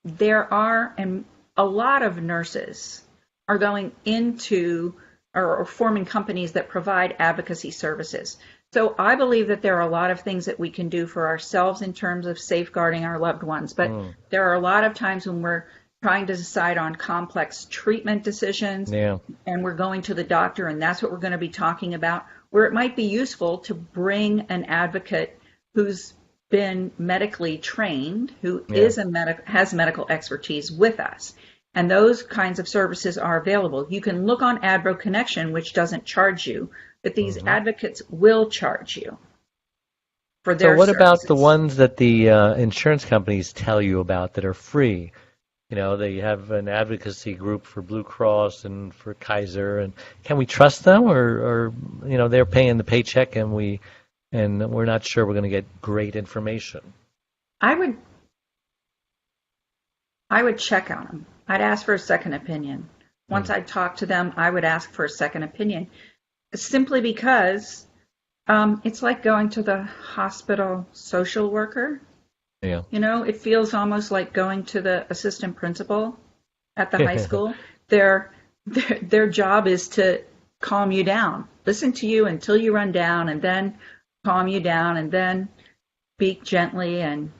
there are, and a lot of nurses are going into or forming companies that provide advocacy services. So I believe that there are a lot of things that we can do for ourselves in terms of safeguarding our loved ones. But there are a lot of times when we're trying to decide on complex treatment decisions, and we're going to the doctor, and that's what we're going to be talking about, where it might be useful to bring an advocate who's been medically trained, who has medical expertise with us. And those kinds of services are available. You can look on Advo Connection, which doesn't charge you, but these advocates will charge you for their So what services. about the ones that the insurance companies tell you about that are free? They have an advocacy group for Blue Cross and for Kaiser, and can we trust them, or they're paying the paycheck and we're not sure we're going to get great information? I would check on them. I'd ask for a second opinion. Once I talk to them, I would ask for a second opinion, simply because it's like going to the hospital social worker. Yeah. It feels almost like going to the assistant principal at the high school. Their job is to calm you down, listen to you until you run down, and then calm you down, and then speak gently and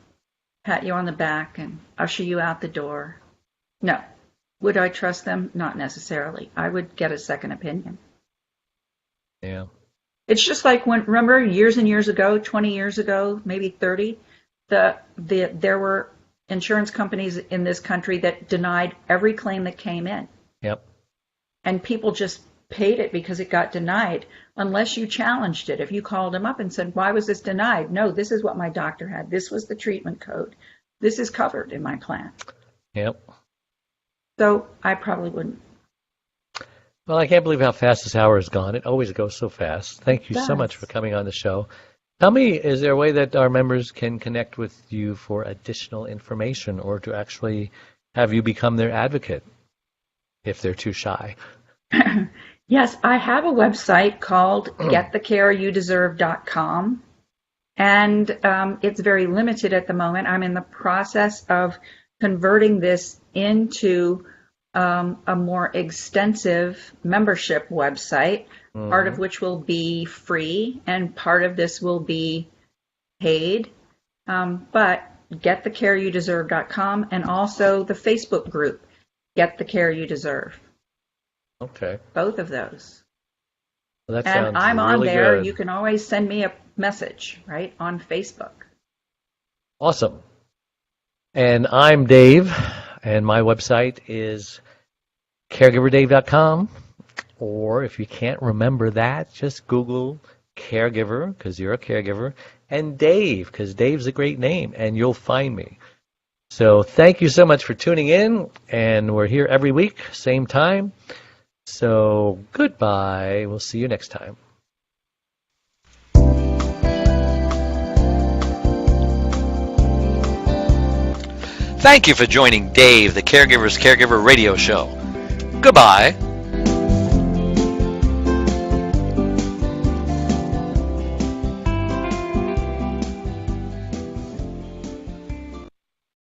pat you on the back and usher you out the door. No. Would I trust them? Not necessarily. I would get a second opinion. Yeah. It's just like remember years and years ago, 20 years ago, maybe 30, there were insurance companies in this country that denied every claim that came in. Yep. And people just paid it because it got denied, unless you challenged it. If you called them up and said, why was this denied? No, this is what my doctor had. This was the treatment code. This is covered in my plan. Yep. So I probably wouldn't. Well, I can't believe how fast this hour has gone. It always goes so fast. Thank you so much for coming on the show. Tell me, is there a way that our members can connect with you for additional information, or to actually have you become their advocate if they're too shy? Yes, I have a website called getthecareyoudeserve.com, and it's very limited at the moment. I'm in the process of converting this into a more extensive membership website, part of which will be free and part of this will be paid. But getthecareyoudeserve.com, and also the Facebook group, Get the Care You Deserve. Okay. Both of those. Well, that and sounds I'm on really there. good. You can always send me a message, right, on Facebook. Awesome. And I'm Dave, and my website is caregiverdave.com. Or if you can't remember that, just Google Caregiver, because you're a caregiver, and Dave, because Dave's a great name, and you'll find me. So thank you so much for tuning in, and we're here every week, same time. So goodbye. We'll see you next time. Thank you for joining Dave, the Caregiver's Caregiver radio show. Goodbye.